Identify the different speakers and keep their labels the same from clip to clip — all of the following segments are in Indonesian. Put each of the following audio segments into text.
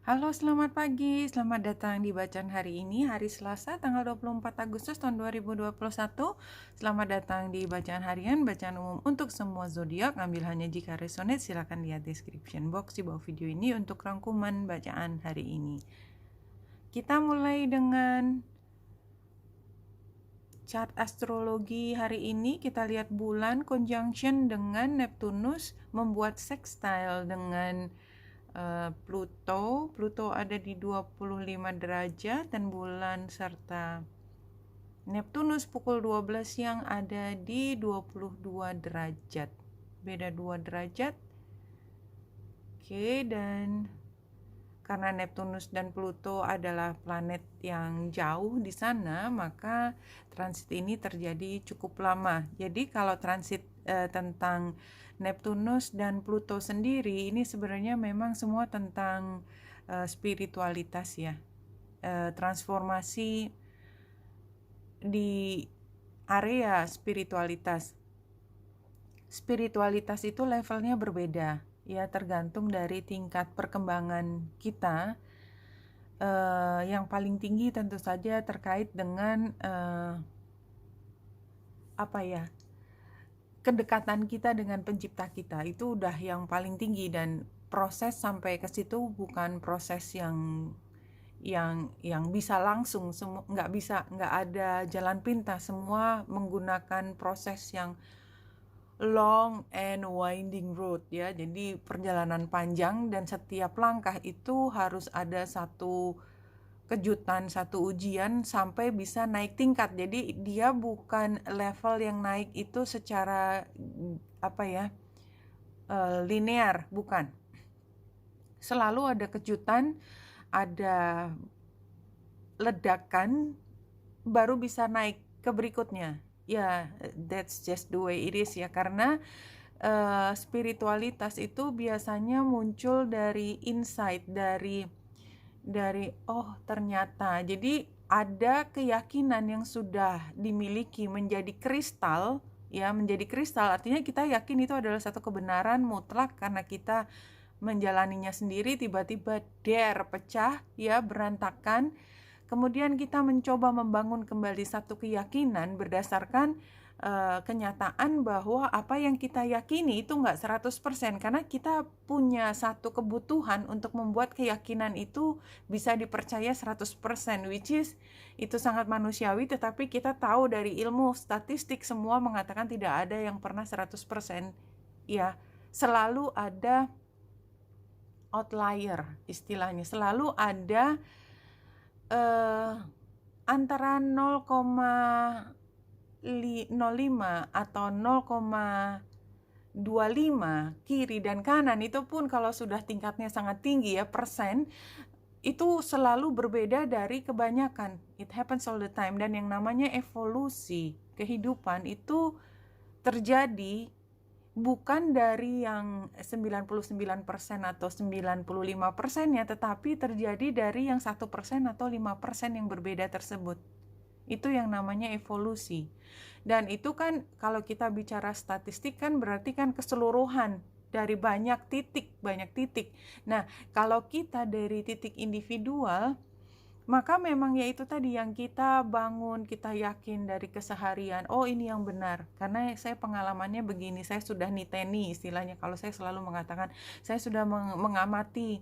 Speaker 1: Halo, selamat pagi. Selamat datang di bacaan hari ini, hari Selasa, tanggal 24 Agustus tahun 2021. Selamat datang di bacaan harian, bacaan umum untuk semua zodiak. Ambil hanya jika resonate, silakan lihat description box di bawah video ini untuk rangkuman bacaan hari ini. Kita mulai dengan chart astrologi hari ini. Kita lihat bulan conjunction dengan Neptunus membuat sextile dengan Pluto. Pluto ada di 25 derajat dan bulan serta Neptunus pukul 12 siang ada di 22 derajat. Beda 2 derajat. Oke, dan karena Neptunus dan Pluto adalah planet yang jauh di sana, maka transit ini terjadi cukup lama. Jadi kalau transit tentang Neptunus dan Pluto sendiri, ini sebenarnya memang semua tentang spiritualitas ya. Transformasi di area spiritualitas. Spiritualitas itu levelnya berbeda. Ya, tergantung dari tingkat perkembangan kita. Yang paling tinggi tentu saja terkait dengan kedekatan kita dengan pencipta kita. Itu udah yang paling tinggi, dan proses sampai ke situ bukan proses yang bisa langsung, nggak ada jalan pintas, semua menggunakan proses yang long and winding road ya. Jadi perjalanan panjang, dan setiap langkah itu harus ada satu kejutan, satu ujian sampai bisa naik tingkat. Jadi dia bukan level yang naik itu secara linear, bukan. Selalu ada kejutan, ada ledakan, baru bisa naik ke berikutnya. Ya, that's just the way it is ya, karena spiritualitas itu biasanya muncul dari insight, dari oh ternyata. Jadi ada keyakinan yang sudah dimiliki menjadi kristal, ya, menjadi kristal artinya kita yakin itu adalah satu kebenaran mutlak karena kita menjalaninya sendiri. Tiba-tiba pecah ya, berantakan. Kemudian kita mencoba membangun kembali satu keyakinan berdasarkan kenyataan bahwa apa yang kita yakini itu nggak 100%, karena kita punya satu kebutuhan untuk membuat keyakinan itu bisa dipercaya 100%, which is itu sangat manusiawi, tetapi kita tahu dari ilmu statistik semua mengatakan tidak ada yang pernah 100%. Ya, selalu ada outlier istilahnya, selalu ada antara 0,05 atau 0,25 kiri dan kanan. Itu pun kalau sudah tingkatnya sangat tinggi ya, persen, itu selalu berbeda dari kebanyakan. It happens all the time. Dan yang namanya evolusi kehidupan itu terjadi bukan dari yang 99% atau 95%-nya, tetapi terjadi dari yang 1% atau 5% yang berbeda tersebut. Itu yang namanya evolusi. Dan itu kan kalau kita bicara statistik kan berarti kan keseluruhan dari banyak titik. Nah, kalau kita dari titik individual, maka memang ya itu tadi yang kita bangun, kita yakin dari keseharian, oh ini yang benar. Karena saya pengalamannya begini, saya sudah niteni istilahnya, kalau saya selalu mengatakan, saya sudah mengamati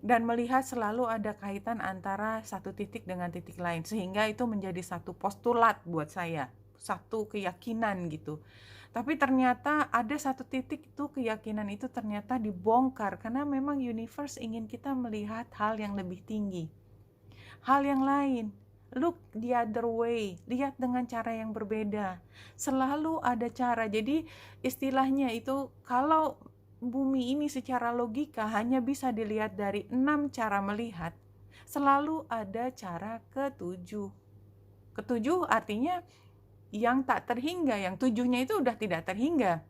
Speaker 1: dan melihat selalu ada kaitan antara satu titik dengan titik lain, sehingga itu menjadi satu postulat buat saya, satu keyakinan gitu. Tapi ternyata ada satu titik itu keyakinan itu ternyata dibongkar, karena memang universe ingin kita melihat hal yang lebih tinggi, hal yang lain. Look the other way, lihat dengan cara yang berbeda. Selalu ada cara. Jadi istilahnya itu, kalau bumi ini secara logika hanya bisa dilihat dari 6 cara melihat, selalu ada cara ketujuh. Ketujuh artinya yang tak terhingga, yang tujuhnya itu udah tidak terhingga,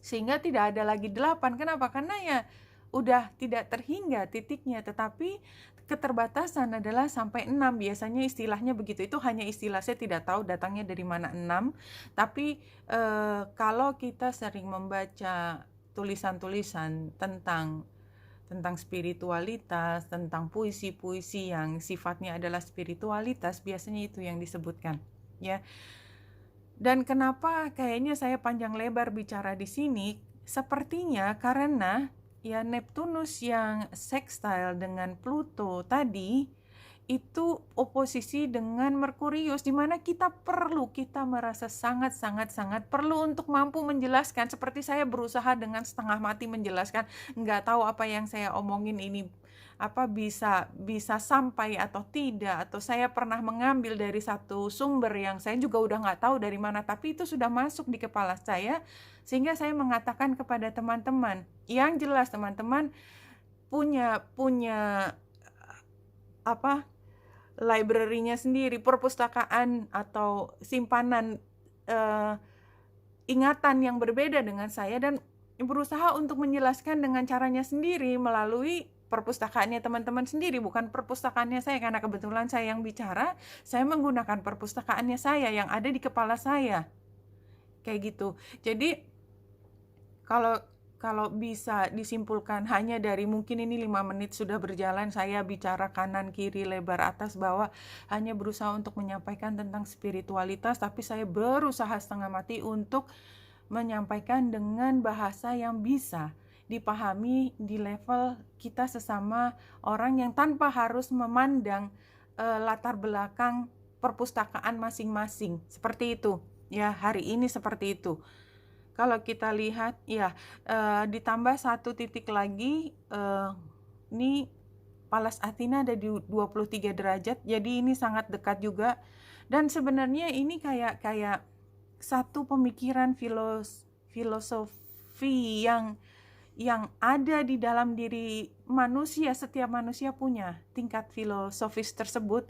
Speaker 1: sehingga tidak ada lagi 8. Kenapa? Karena ya udah tidak terhingga titiknya, tetapi keterbatasan adalah sampai 6. Biasanya istilahnya begitu. Itu hanya istilah, saya tidak tahu datangnya dari mana 6. Tapi kalau kita sering membaca tulisan-tulisan tentang tentang spiritualitas, tentang puisi-puisi yang sifatnya adalah spiritualitas, biasanya itu yang disebutkan, ya. Dan kenapa kayaknya saya panjang lebar bicara di sini? Sepertinya karena ya Neptunus yang sextile dengan Pluto tadi itu oposisi dengan Merkurius, di mana kita merasa sangat perlu untuk mampu menjelaskan, seperti saya berusaha dengan setengah mati menjelaskan, nggak tahu apa yang saya omongin ini bisa sampai atau tidak, atau saya pernah mengambil dari satu sumber yang saya juga udah nggak tahu dari mana, tapi itu sudah masuk di kepala saya, sehingga saya mengatakan kepada teman-teman, yang jelas teman-teman punya library-nya sendiri, perpustakaan atau simpanan ingatan yang berbeda dengan saya, dan berusaha untuk menjelaskan dengan caranya sendiri melalui perpustakaannya teman-teman sendiri, bukan perpustakaannya saya, karena kebetulan saya yang bicara, saya menggunakan perpustakaannya saya yang ada di kepala saya, kayak gitu. Jadi kalau bisa disimpulkan hanya dari, mungkin ini 5 menit sudah berjalan, saya bicara kanan kiri lebar atas bawah, hanya berusaha untuk menyampaikan tentang spiritualitas, tapi saya berusaha setengah mati untuk menyampaikan dengan bahasa yang bisa dipahami di level kita sesama orang yang tanpa harus memandang latar belakang perpustakaan masing-masing. Seperti itu ya, hari ini seperti itu. Kalau kita lihat ya, ditambah satu titik lagi, ini Pallas Athena ada di 23 derajat, jadi ini sangat dekat juga. Dan sebenarnya ini kayak satu pemikiran filosofi yang ada di dalam diri manusia. Setiap manusia punya tingkat filosofis tersebut,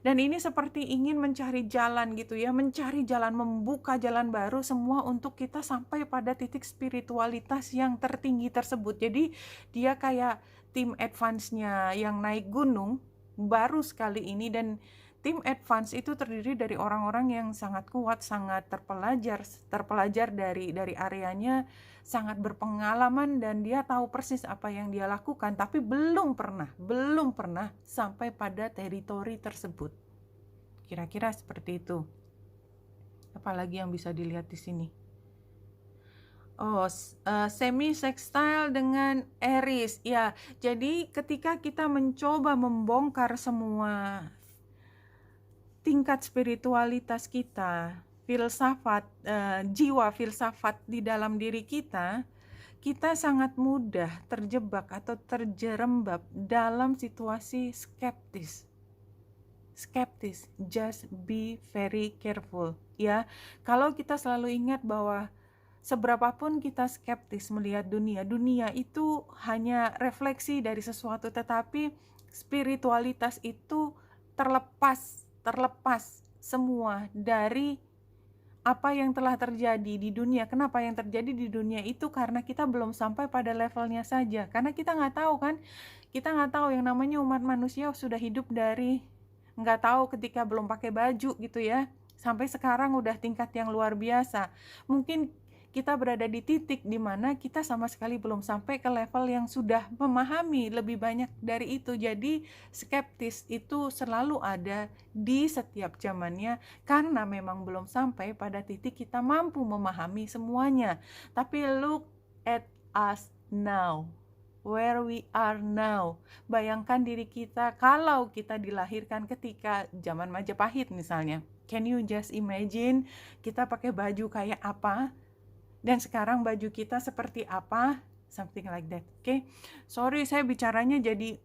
Speaker 1: dan ini seperti ingin mencari jalan gitu ya, mencari jalan, membuka jalan baru semua untuk kita sampai pada titik spiritualitas yang tertinggi tersebut. Jadi dia kayak tim advance-nya yang naik gunung baru sekali ini, dan tim advance itu terdiri dari orang-orang yang sangat kuat, sangat terpelajar dari areanya, sangat berpengalaman, dan dia tahu persis apa yang dia lakukan, tapi belum pernah sampai pada teritori tersebut. Kira-kira seperti itu. Apalagi yang bisa dilihat di sini? Semi sextile dengan Aries. Ya, jadi ketika kita mencoba membongkar semua tingkat spiritualitas kita, filsafat, jiwa filsafat di dalam diri kita sangat mudah terjebak atau terjerembab dalam situasi skeptis. Just be very careful ya. Kalau kita selalu ingat bahwa seberapapun kita skeptis melihat dunia itu hanya refleksi dari sesuatu, tetapi spiritualitas itu terlepas semua dari apa yang telah terjadi di dunia. Kenapa yang terjadi di dunia itu? Karena kita belum sampai pada levelnya saja. Karena kita nggak tahu kan, kita nggak tahu yang namanya umat manusia sudah hidup dari nggak tahu ketika belum pakai baju gitu ya, sampai sekarang udah tingkat yang luar biasa. Mungkin kita berada di titik di mana kita sama sekali belum sampai ke level yang sudah memahami lebih banyak dari itu. Jadi skeptis itu selalu ada di setiap zamannya, karena memang belum sampai pada titik kita mampu memahami semuanya. Tapi look at us now, where we are now. Bayangkan diri kita kalau kita dilahirkan ketika zaman Majapahit misalnya. Can you just imagine kita pakai baju kayak apa? Dan sekarang baju kita seperti apa? Something like that. Okay? Sorry, saya bicaranya jadi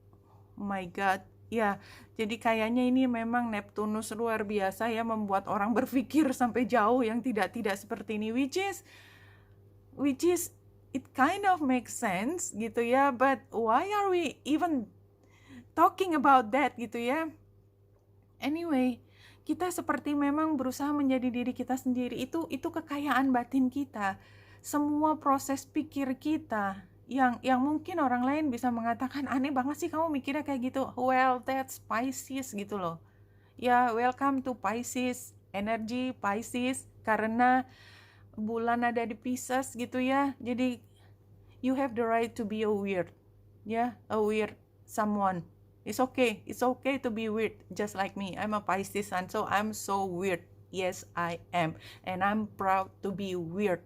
Speaker 1: oh my god. Ya, jadi kayaknya ini memang Neptunus luar biasa ya, membuat orang berpikir sampai jauh yang tidak seperti ini, which is it kind of makes sense gitu ya, but why are we even talking about that gitu ya? Anyway, kita seperti memang berusaha menjadi diri kita sendiri. Itu kekayaan batin kita. Semua proses pikir kita yang mungkin orang lain bisa mengatakan, aneh banget sih kamu mikirnya kayak gitu. Well, that's Pisces gitu loh. Ya, welcome to Pisces, energi Pisces, karena bulan ada di Pisces gitu ya. Jadi you have the right to be weird. a weird someone. It's okay to be weird, just like me. I'm a Pisces sun, so I'm so weird. Yes, I am, and I'm proud to be weird.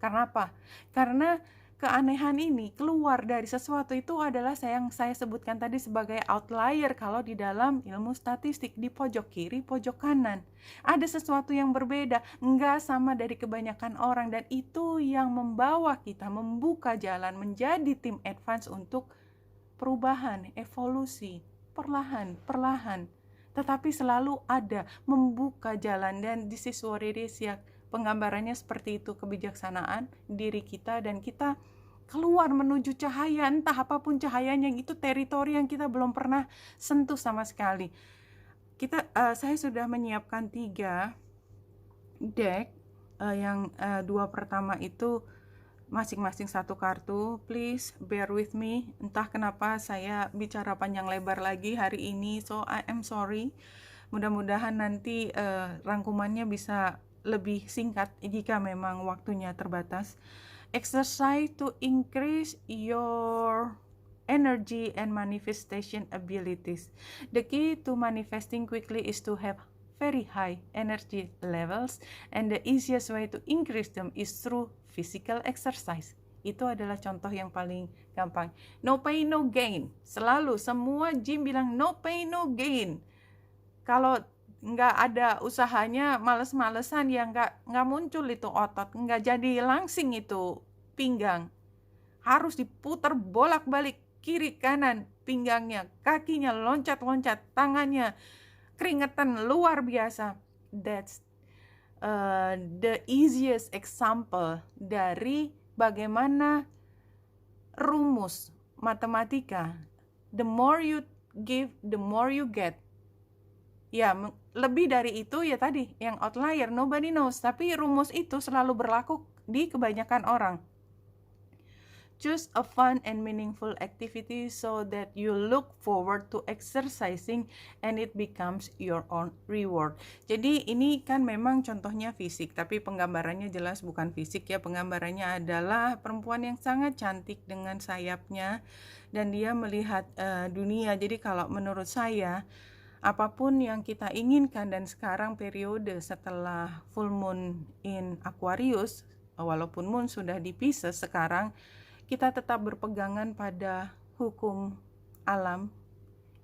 Speaker 1: Karena apa? Karena keanehan ini keluar dari sesuatu itu adalah yang saya sebutkan tadi sebagai outlier kalau di dalam ilmu statistik, di pojok kiri, pojok kanan. Ada sesuatu yang berbeda, nggak sama dari kebanyakan orang, dan itu yang membawa kita membuka jalan menjadi tim advance untuk perubahan, evolusi, perlahan, tetapi selalu ada membuka jalan. Dan this is what it is ya, penggambarannya seperti itu, kebijaksanaan diri kita, dan kita keluar menuju cahaya, entah apapun cahayanya, itu teritori yang kita belum pernah sentuh sama sekali. Saya sudah menyiapkan 3 deck, yang 2 pertama itu masing-masing 1 kartu. Please bear with me, entah kenapa saya bicara panjang lebar lagi hari ini, so I am sorry. Mudah-mudahan nanti rangkumannya bisa lebih singkat jika memang waktunya terbatas. Exercise to increase your energy and manifestation abilities. The key to manifesting quickly is to have very high energy levels, and the easiest way to increase them is through physical exercise. Itu adalah contoh yang paling gampang. No pain, no gain. Selalu semua gym bilang no pain, no gain. Kalau nggak ada usahanya, males-malesan ya nggak muncul itu otot, nggak jadi langsing itu pinggang. Harus diputar bolak-balik kiri kanan pinggangnya, kakinya loncat-loncat, tangannya keringetan luar biasa. That's the easiest example dari bagaimana rumus matematika. The more you give, the more you get. Ya, lebih dari itu ya tadi, yang outlier, nobody knows. Tapi rumus itu selalu berlaku di kebanyakan orang. Choose a fun and meaningful activity so that you look forward to exercising and it becomes your own reward. Jadi ini kan memang contohnya fisik, tapi penggambarannya jelas bukan fisik ya. Penggambarannya adalah perempuan yang sangat cantik dengan sayapnya dan dia melihat dunia. Jadi kalau menurut saya, apapun yang kita inginkan, dan sekarang periode setelah full moon in Aquarius, walaupun moon sudah di Pisces sekarang, kita tetap berpegangan pada hukum alam.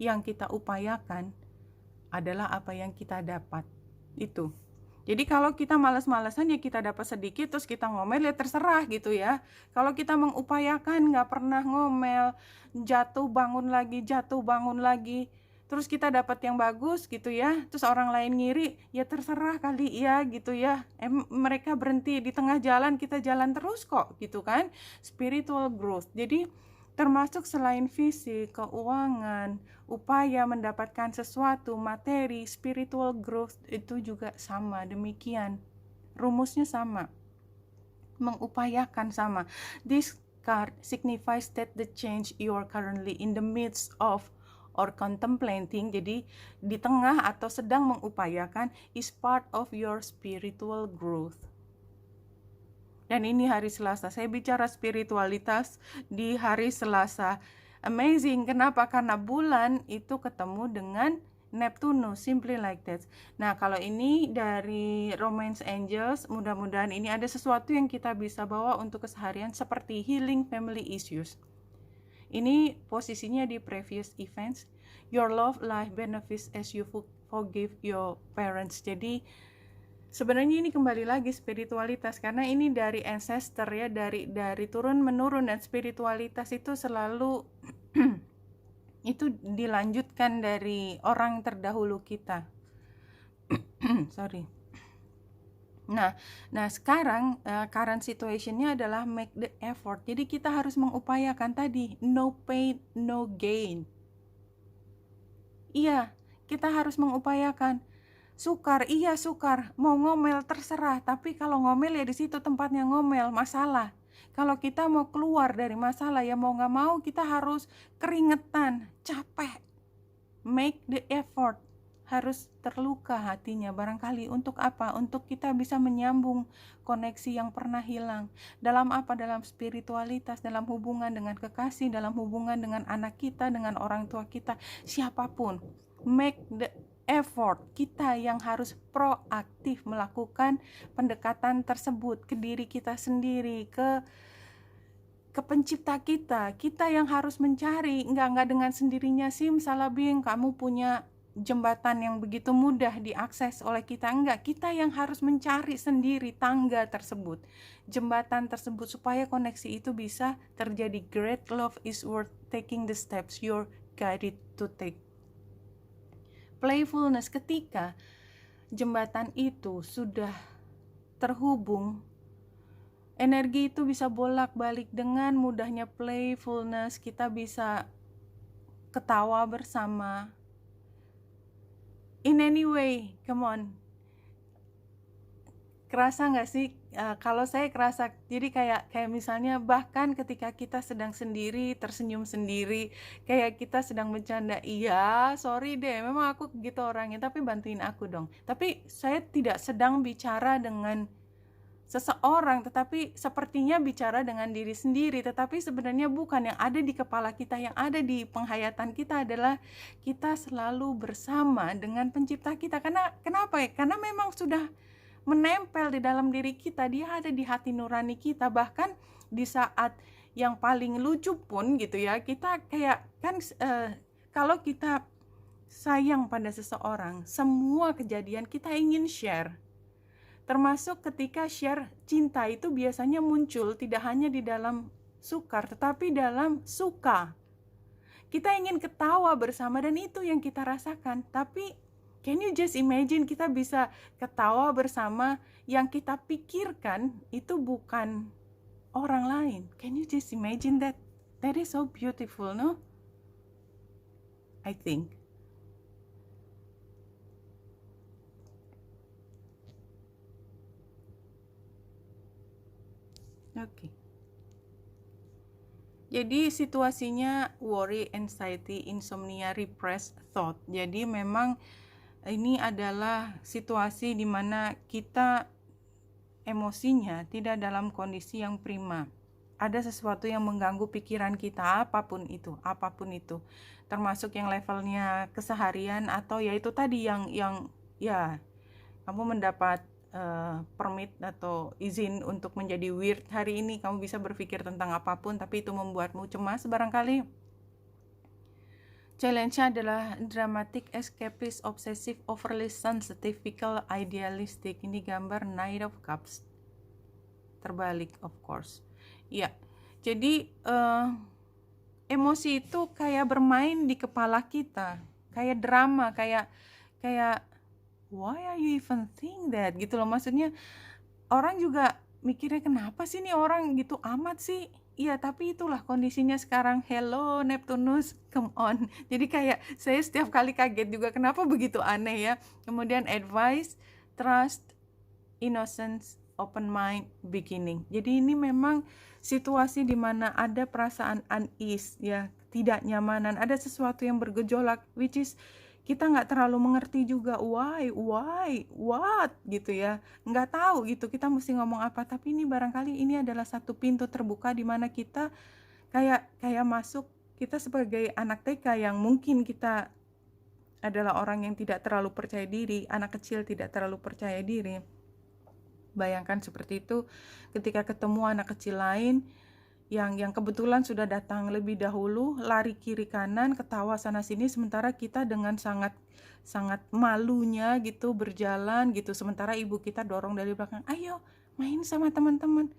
Speaker 1: Yang kita upayakan adalah apa yang kita dapat. Itu. Jadi kalau kita malas-malasan ya kita dapat sedikit terus kita ngomel ya terserah gitu ya. Kalau kita mengupayakan nggak pernah ngomel, jatuh bangun lagi, terus kita dapat yang bagus gitu ya, terus orang lain ngiri, ya terserah kali ya gitu ya. Mereka berhenti di tengah jalan, kita jalan terus kok gitu kan. Spiritual growth. Jadi termasuk selain fisik, keuangan, upaya mendapatkan sesuatu, materi, spiritual growth itu juga sama, demikian. Rumusnya sama. Mengupayakan sama. This card signifies that the change you are currently in the midst of or contemplating, jadi di tengah atau sedang mengupayakan, is part of your spiritual growth. Dan ini hari Selasa, saya bicara spiritualitas di hari Selasa. Amazing, kenapa? Karena bulan itu ketemu dengan Neptunus, simply like that. Nah, kalau ini dari Romance Angels, mudah-mudahan ini ada sesuatu yang kita bisa bawa untuk keseharian seperti healing family issues. Ini posisinya di previous events. Your love life benefits as you forgive your parents. Jadi sebenarnya ini kembali lagi spiritualitas, karena ini dari ancestor ya, dari turun menurun, dan spiritualitas itu selalu itu dilanjutkan dari orang terdahulu kita. Sorry. Nah sekarang current situationnya adalah make the effort. Jadi kita harus mengupayakan tadi, no pain, no gain. Iya, kita harus mengupayakan. Sukar, iya sukar. Mau ngomel terserah, tapi kalau ngomel ya di situ tempatnya ngomel, masalah. Kalau kita mau keluar dari masalah ya mau nggak mau kita harus keringetan, capek. Make the effort. harus terluka hatinya barangkali. Untuk apa? Untuk kita bisa menyambung koneksi yang pernah hilang. Dalam apa? Dalam spiritualitas, dalam hubungan dengan kekasih, dalam hubungan dengan anak kita, dengan orang tua kita, siapapun. Make the effort. Kita yang harus proaktif melakukan pendekatan tersebut ke diri kita sendiri, ke pencipta kita yang harus mencari, enggak dengan sendirinya. Simsalabim kamu punya jembatan yang begitu mudah diakses oleh kita, enggak, kita yang harus mencari sendiri tangga tersebut, jembatan tersebut, supaya koneksi itu bisa terjadi. Great love is worth taking the steps you're guided to take. Playfulness, ketika jembatan itu sudah terhubung, energi itu bisa bolak-balik. Dengan mudahnya playfulness, kita bisa ketawa bersama. In any way, come on. Kerasa nggak sih? Kalau saya kerasa, jadi kayak misalnya bahkan ketika kita sedang sendiri, tersenyum sendiri, kayak kita sedang bercanda, iya sorry deh, memang aku gitu orangnya, tapi bantuin aku dong. Tapi saya tidak sedang bicara dengan seseorang, tetapi sepertinya bicara dengan diri sendiri, tetapi sebenarnya bukan. Yang ada di kepala kita, yang ada di penghayatan kita adalah kita selalu bersama dengan pencipta kita. Kenapa ya? Karena memang sudah menempel di dalam diri kita, dia ada di hati nurani kita. Bahkan di saat yang paling lucu pun gitu ya, kita kayak kan kalau kita sayang pada seseorang, semua kejadian kita ingin share. Termasuk ketika share cinta itu biasanya muncul tidak hanya di dalam sukar, tetapi dalam suka. Kita ingin ketawa bersama dan itu yang kita rasakan. Tapi can you just imagine kita bisa ketawa bersama, yang kita pikirkan itu bukan orang lain. Can you just imagine that? That is so beautiful, no? I think. Oke. Jadi situasinya worry, anxiety, insomnia, repressed thought. Jadi memang ini adalah situasi di mana kita emosinya tidak dalam kondisi yang prima. Ada sesuatu yang mengganggu pikiran kita, apapun itu. Termasuk yang levelnya keseharian, atau ya itu tadi yang ya kamu mendapat permit atau izin untuk menjadi weird hari ini. Kamu bisa berpikir tentang apapun, tapi itu membuatmu cemas barangkali. Challenge-nya adalah dramatic, escapist, obsessive, overly sensitive, fickle, idealistic. Ini gambar Knight of Cups terbalik, of course. Ya, jadi emosi itu kayak bermain di kepala kita, kayak drama, kayak why are you even think that gitu loh. Maksudnya orang juga mikirnya, kenapa sih nih orang gitu amat sih. Iya, tapi itulah kondisinya sekarang. Hello Neptunus, come on. Jadi kayak saya setiap kali kaget juga, kenapa begitu aneh ya. Kemudian advice, trust, innocence, open mind, beginning. Jadi ini memang situasi di mana ada perasaan unease ya, tidak nyamanan, ada sesuatu yang bergejolak, which is kita nggak terlalu mengerti juga why, what gitu ya, nggak tahu gitu kita mesti ngomong apa. Tapi ini barangkali ini adalah satu pintu terbuka di mana kita kayak masuk, kita sebagai anak TK yang mungkin kita adalah orang yang tidak terlalu percaya diri, anak kecil tidak terlalu percaya diri. Bayangkan seperti itu ketika ketemu anak kecil lain yang kebetulan sudah datang lebih dahulu, lari kiri kanan, ketawa sana sini, sementara kita dengan sangat malunya gitu berjalan gitu, sementara ibu kita dorong dari belakang, ayo main sama teman-teman.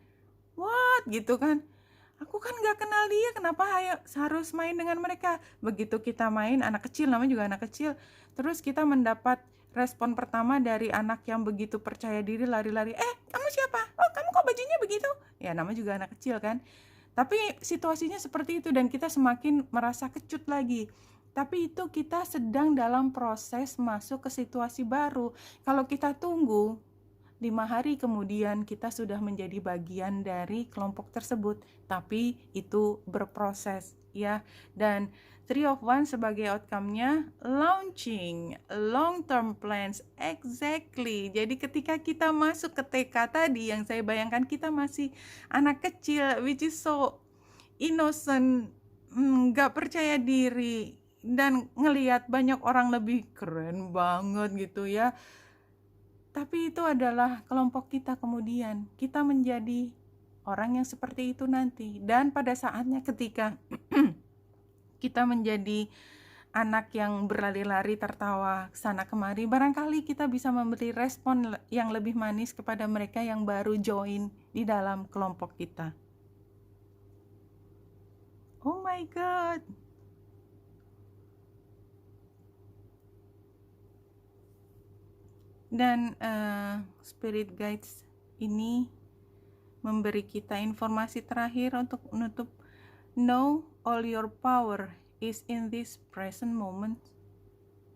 Speaker 1: What gitu kan, aku kan gak kenal dia, kenapa harus main dengan mereka. Begitu kita main, anak kecil, namanya juga anak kecil, terus kita mendapat respon pertama dari anak yang begitu percaya diri, lari-lari, kamu siapa? Oh, kamu kok bajunya begitu? Ya namanya juga anak kecil kan. Tapi situasinya seperti itu dan kita semakin merasa kecut lagi. Tapi itu kita sedang dalam proses masuk ke situasi baru. Kalau kita tunggu 5 hari kemudian kita sudah menjadi bagian dari kelompok tersebut. Tapi itu berproses. ya. Dan Three of Wands sebagai outcome-nya launching long term plans. Exactly. Jadi ketika kita masuk ke TK tadi, yang saya bayangkan kita masih anak kecil which is so innocent, nggak percaya diri, dan ngelihat banyak orang lebih keren banget gitu ya. Tapi itu adalah kelompok kita, kemudian kita menjadi orang yang seperti itu nanti. Dan pada saatnya ketika kita menjadi anak yang berlari-lari tertawa sana kemari, barangkali kita bisa memberi respon yang lebih manis kepada mereka yang baru join di dalam kelompok kita. Oh my God. Dan spirit guides ini memberi kita informasi terakhir untuk menutup. Know all your power is in this present moment.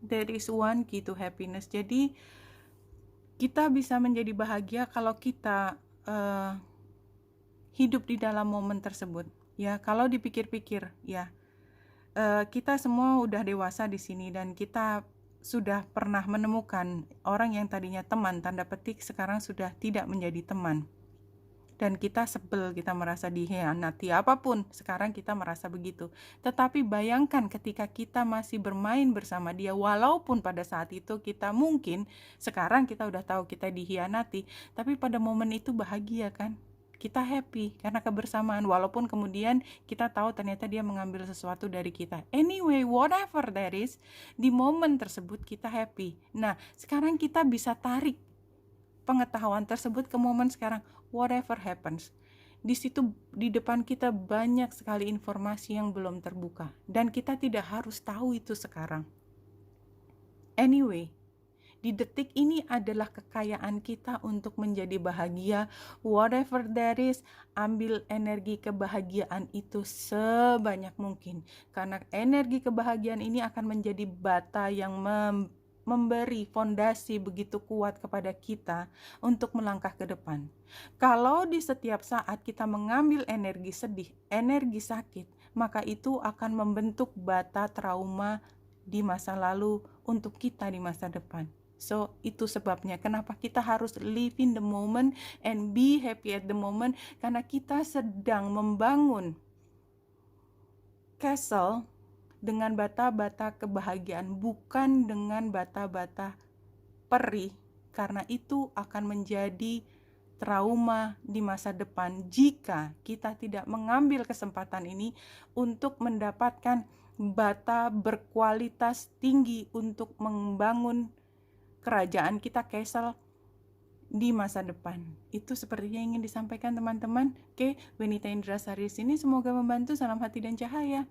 Speaker 1: That is one key to happiness. Jadi kita bisa menjadi bahagia kalau kita hidup di dalam momen tersebut. Ya, kalau dipikir-pikir, ya, kita semua udah dewasa di sini dan kita sudah pernah menemukan orang yang tadinya teman, tanda petik, sekarang sudah tidak menjadi teman. Dan kita sebel, kita merasa dikhianati, apapun, sekarang kita merasa begitu. Tetapi bayangkan ketika kita masih bermain bersama dia, walaupun pada saat itu kita mungkin, sekarang kita udah tahu kita dikhianati, tapi pada momen itu bahagia kan? Kita happy karena kebersamaan, walaupun kemudian kita tahu ternyata dia mengambil sesuatu dari kita. Anyway, whatever that is, di momen tersebut kita happy. Nah, sekarang kita bisa tarik pengetahuan tersebut ke momen sekarang. Whatever happens, di situ di depan kita banyak sekali informasi yang belum terbuka dan kita tidak harus tahu itu sekarang. Anyway, di detik ini adalah kekayaan kita untuk menjadi bahagia. Whatever that is, ambil energi kebahagiaan itu sebanyak mungkin, karena energi kebahagiaan ini akan menjadi bata yang memberi fondasi begitu kuat kepada kita untuk melangkah ke depan. Kalau di setiap saat kita mengambil energi sedih, energi sakit, maka itu akan membentuk bata trauma di masa lalu untuk kita di masa depan. So, itu sebabnya kenapa kita harus live in the moment and be happy at the moment, karena kita sedang membangun castle dengan bata-bata kebahagiaan, bukan dengan bata-bata perih, karena itu akan menjadi trauma di masa depan jika kita tidak mengambil kesempatan ini untuk mendapatkan bata berkualitas tinggi untuk membangun kerajaan kita, castle, di masa depan. Itu sepertinya ingin disampaikan teman-teman. Oke, Wenita Indrasari sini, semoga membantu. Salam hati dan cahaya.